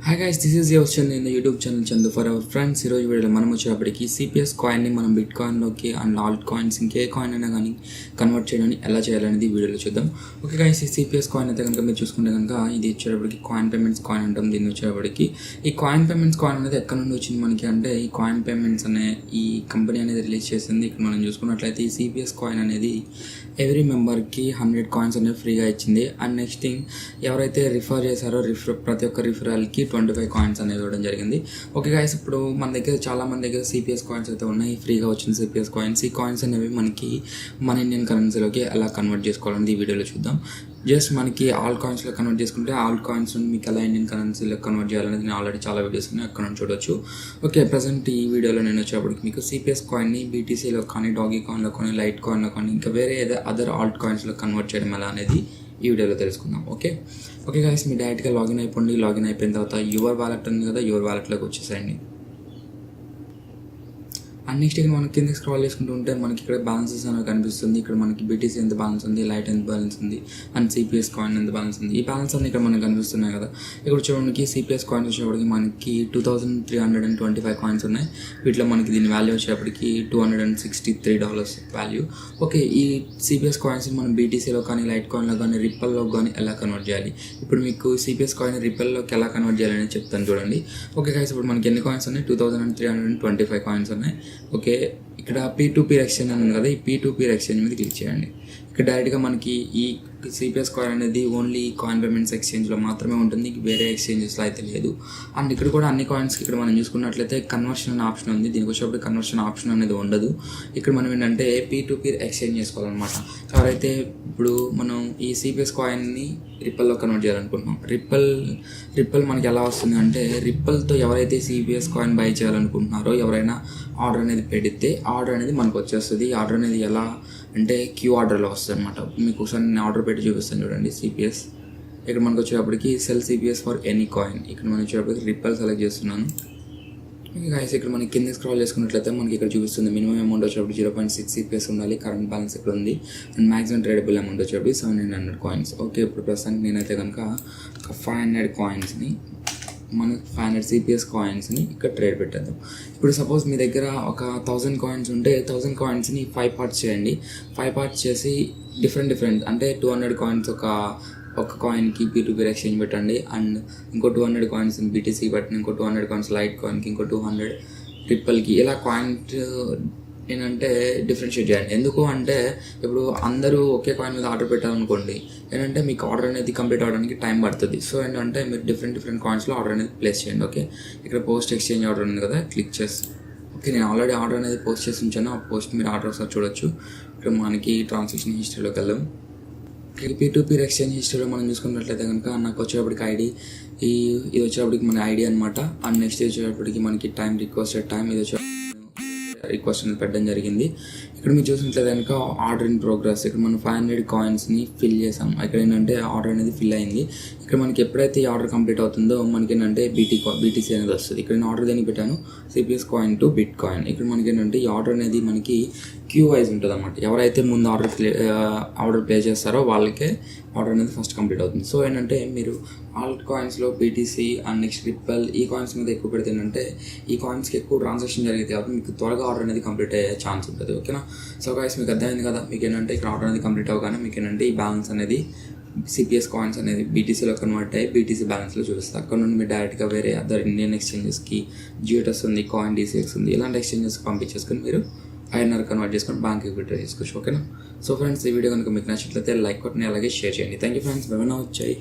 Hi guys, this is your Chandu in the YouTube channel Chandu4ever. Friends, ఈరోజు వీడియోలో మనం వచ్చేటప్పటికి CPS కాయిన్ని మనం బిట్ కాయిన్లోకి అండ్ ఆల్ట్ కాయిన్స్ ఇంకే కాయిన్ అయినా కానీ కన్వర్ట్ చేయడానికి ఎలా చేయాలనేది వీడియోలో చూద్దాం. ఓకే గైస్, ఈ CPS కాయిన్ అయితే కనుక మీరు చూసుకుంటే కనుక ఇది వచ్చేటప్పటికి కాయిన్ పేమెంట్స్ కాయిన్ అంటాం. దీన్ని వచ్చేటప్పటికి ఈ కాయిన్ పేమెంట్స్ కాయిన్ అనేది ఎక్కడ నుండి వచ్చింది మనకి అంటే, ఈ కాయిన్ పేమెంట్స్ అనే ఈ కంపెనీ అనేది రిలీజ్ చేసింది. ఇక్కడ మనం చూసుకున్నట్లయితే ఈ CPS కాయిన్ అనేది ఎవ్రీ మెంబర్కి 100 కాయిన్స్ అనేవి ఫ్రీగా ఇచ్చింది. అండ్ నెక్స్ట్ థింగ్, ఎవరైతే రిఫర్ చేశారో ప్రతి ఒక్క రిఫరల్కి 25 కాయిన్స్ అనేవి ఇవ్వడం జరిగింది. ఓకే గైస్, ఇప్పుడు మన దగ్గర చాలా మంది దగ్గర CPS కాయిన్స్ అయితే ఉన్నాయి. ఫ్రీగా వచ్చిన CPS కాయిన్స్. ఈ కాయిన్స్ అనేవి మనకి మన ఇండియన్ కరెన్సీలోకి ఎలా కన్వర్ట్ చేసుకోవాలని ఈ వీడియోలో చూద్దాం. జస్ట్ మనకి ఆల్ కాయిన్స్లో కన్వర్ట్ చేసుకుంటే ఆల్ కాయిన్స్ మీకు ఎలా ఇండియన్ కరెన్సీలో కన్వర్ట్ చేయాలనేది నేను ఆల్రెడీ చాలా వీడియోస్ ఉన్నాయి, అక్కడ నుంచి చూడొచ్చు. ఓకే, ప్రజెంట్ ఈ వీడియోలో నేను వచ్చేప్పటికి మీకు CPS కాయిన్ని BTCలో కానీ, డాగీ కాయిన్లో కానీ, లైట్ కాయిన్లో కానీ, ఇంకా వేరే అదర్ ఆల్ట్ కాయిన్స్లో కన్వర్ట్ చేయడం ఎలా అనేది ఈ వీడియోలో తెలుసుకుందాం. ఓకే గైస్, మీరు డైరెక్ట్గా లాగిన్ అయిపోండి. లాగిన్ అయిపోయిన తర్వాత యువర్ వాలెట్ ఉంది కదా, యువర్ వాలెట్లోకి వచ్చేసేయండి. అండ్ నెక్స్ట్ ఇక్కడ మనకి కింద స్క్రాల్ చేసుకుంటూ ఉంటే మనకి ఇక్కడ బ్యాలెన్సెస్ అనేవి కనిపిస్తుంది. ఇక్కడ మనకి BTC ఎంత బ్యాలెన్స్ ఉంది, లైట్ ఎంత బ్యాలెన్స్ ఉంది, అండ్ CPS కాయిన్ ఎంత బ్యాలెన్స్ ఉంది. ఈ బ్యాలెన్స్ అన్ని ఇక్కడ మనకు కనిపిస్తున్నాయి కదా. ఇక్కడ చూడడానికి CPS కాయిన్స్ వచ్చేప్పటికి మనకి 2325 కాయిన్స్ ఉన్నాయి. వీటిలో మనకి దీని వాల్యూ వచ్చేప్పటికి $263 వాల్యూ. ఓకే, ఈ CPS కాయిన్స్ మనం BTCలో కానీ, లైట్ కాయిన్లో కానీ, రిప్పల్లో కానీ ఎలా కన్వర్ట్ చేయాలి. ఇప్పుడు మీకు CPS కాయిన్ రిప్పల్లోకి ఎలా కన్వర్ట్ చేయాలని చెప్తాను చూడండి. ఓకే గైస్, ఇప్పుడు మనకి ఎన్ని కాయిన్స్ ఉన్నాయి? 2325 కాయిన్స్ ఉన్నాయి. ఓకే, ఇక్కడ P2P ఎక్స్చేంజ్ అని ఉంది కదా, ఈ P2P ఎక్స్చేంజ్ మీద క్లిక్ చేయండి. ఇక్కడ డైరెక్ట్గా మనకి ఈ CPS కాయిన్ అనేది ఓన్లీ కాయిన్ పేమెంట్స్ ఎక్స్చేంజ్లో మాత్రమే ఉంటుంది, వేరే ఎక్స్చేంజెస్లో అయితే లేదు. అండ్ ఇక్కడ కూడా అన్ని కాయిన్స్కి ఇక్కడ మనం చూసుకున్నట్లయితే కన్వర్షన్ అనే ఆప్షన్ ఉంది. దీనికి వచ్చేప్పుడు కన్వర్షన్ ఆప్షన్ అనేది ఉండదు. ఇక్కడ మనం ఏంటంటే P2P ఎక్స్చేంజ్ చేసుకోవాలన్నమాట. ఎవరైతే ఇప్పుడు మనం ఈ CPS కాయిన్ని రిప్పల్లో కన్వర్ట్ చేయాలనుకుంటున్నాం, రిప్పల్ మనకి ఎలా వస్తుంది అంటే, రిప్పల్తో ఎవరైతే CPS కాయిన్ బై చేయాలనుకుంటున్నారో ఎవరైనా ఆర్డర్ అనేది పెడితే ఆర్డర్ అనేది మనకు వచ్చేస్తుంది. ఈ ఆర్డర్ అనేది ఎలా అంటే క్యూ ఆర్డర్లో వస్తుంది అనమాట. మీకు ఒకసారి నేను ఆర్డర్ పెట్టి చూపిస్తాను చూడండి. CPS ఇక్కడ మనకు వచ్చేటప్పటికి cell CPS for any coin. ఇక్కడ మనం వచ్చేటప్పటికి రిప్పల్ సెలెక్ట్ చేస్తున్నాను. గైస్, ఇక్కడ మనకి కింద స్క్రాల్ చేసుకున్నట్లయితే మనకి ఇక్కడ చూపిస్తుంది మినిమం అమౌంట్ వచ్చేటప్పుడు 0.6 CPS ఉండాలి. కరెంట్ బ్యాలెన్స్ ఇక్కడ ఉంది. అండ్ మ్యాక్సిమం ట్రేడబుల్ అమౌంట్ వచ్చేటప్పుడు 700 కాయిన్స్. ఓకే, ఇప్పుడు ప్రస్తుతానికి నేనైతే కనుక 500 కాయిన్స్ని, మనకి 500 CPS కాయిన్స్ని ఇక్కడ ట్రేడ్ పెట్టేద్దాం. ఇప్పుడు సపోజ్ మీ దగ్గర ఒక 1000 కాయిన్స్ ఉంటే 1000 కాయిన్స్ని 5 పార్ట్స్ చేయండి. 5 పార్ట్స్ చేసి డిఫరెంట్ అంటే 200 కాయిన్స్ ఒక కాయిన్కి P2P ఎక్స్చేంజ్ పెట్టండి. అండ్ ఇంకో 200 కాయిన్స్ BTC పెట్టండి. ఇంకో 200 కాయిన్స్ లైట్ కాయిన్కి, ఇంకో 200 ట్రిపుల్కి. ఇలా కాయిన్ ఏంటంటే డిఫరెన్షియేట్ చేయండి. ఎందుకు అంటే, ఇప్పుడు అందరూ ఒకే కాయిన్ మీద ఆర్డర్ పెట్టాలనుకోండి, ఏంటంటే మీకు ఆర్డర్ అనేది కంప్లీట్ అవ్వడానికి టైం పడుతుంది. సో ఏంటంటే మీరు డిఫరెంట్ కాయిన్స్లో ఆర్డర్ అనేది ప్లేస్ చేయండి. ఓకే, ఇక్కడ పోస్ట్ ఎక్స్చేంజ్ ఆర్డర్ ఉంది కదా, క్లిక్ చేసి. ఓకే, నేను ఆల్రెడీ ఆర్డర్ అనేది పోస్ట్ చేసి ఉంచాను. ఆ పోస్ట్ మీరు ఆర్డర్ ఒకసారి చూడొచ్చు. ఇక్కడ మనకి ట్రాన్సాక్షన్ హిస్టరీలోకి వెళ్దాం. P2P ఎక్స్చేంజ్ హిస్టరీలో మనం చూసుకున్నట్లయితే కనుక నాకు వచ్చేటప్పటికి ఐడి ఇది వచ్చేటప్పటికి మన ఐడి అనమాట. అండ్ నెక్స్ట్ వచ్చేటప్పటికి మనకి టైం రిక్వెస్టెడ్ టైం ఇది వచ్చే రిక్వెస్ట్ అనేది పెట్టడం జరిగింది. ఇక్కడ మీరు చూసినట్లయితే కనుక ఆర్డర్ ఇన్ ప్రోగ్రెస్. ఇక్కడ మనం 500 కాయిన్స్ని ఫిల్ చేసాం. ఇక్కడ ఏంటంటే ఆర్డర్ అనేది ఫిల్ అయింది. ఇక్కడ మనకి ఎప్పుడైతే ఈ ఆర్డర్ కంప్లీట్ అవుతుందో మనకి ఏంటంటే BTC అనేది వస్తుంది. ఇక్కడ నేను ఆర్డర్ దేనికి పెట్టాను, CPS coin to bit coin. ఇక్కడ మనకి ఏంటంటే ఈ ఆర్డర్ అనేది మనకి క్యూ వైజ్ ఉంటుంది అన్నమాట. ఎవరైతే ముందు ఆర్డర్ ప్లే చేస్తారో వాళ్ళకే ఆర్డర్ అనేది ఫస్ట్ కంప్లీట్ అవుతుంది. సో ఏంటంటే మీరు ఆల్ట్ కాయిన్స్లో BTC అండ్ నెక్స్ట్ రిప్పల్ ఈ కాయిన్స్ మీద ఎక్కువ పెడితే ఏంటంటే ఈ కాయిన్స్కి ఎక్కువ ట్రాన్సాక్షన్ జరిగితే కాబట్టి మీకు త్వరగా ఆర్డర్ అనేది కంప్లీట్ అయ్యే ఛాన్స్ ఉంటుంది. ఓకేనా? సో గైస్, మీకు అర్థమైంది కదా. మీకు ఏంటంటే ఇక్కడ ఆర్డర్ అనేది కంప్లీట్ అవ్వగానే మీకు ఏంటంటే ఈ బ్యాలెన్స్ అనేది CPS కాయిన్స్ అనేది BTCలో కన్వర్ట్ అయ్యి BTC బ్యాలెన్స్లో చూపిస్తుంది. అక్కడ నుండి మీరు డైరెక్ట్గా వేరే అదర్ ఇండియన్ ఎక్స్చేంజెస్కి, GTS ఉంది, కాయిన్ DCX ఉంది, ఇలాంటి ఎక్స్చేంజెస్కి పంపించేసుకొని మీరు INR కన్వర్ట్ చేసుకొని బ్యాంక్కి విత్డ్రా చేసుకోవచ్చు. ఓకేనా? సో ఫ్రెండ్స్, ఈ వీడియో కనుక మీకు నచ్చినట్లయితే లైక్ కొట్టండి, అలాగే షేర్ చేయండి. Thank you friends. వచ్చాయి.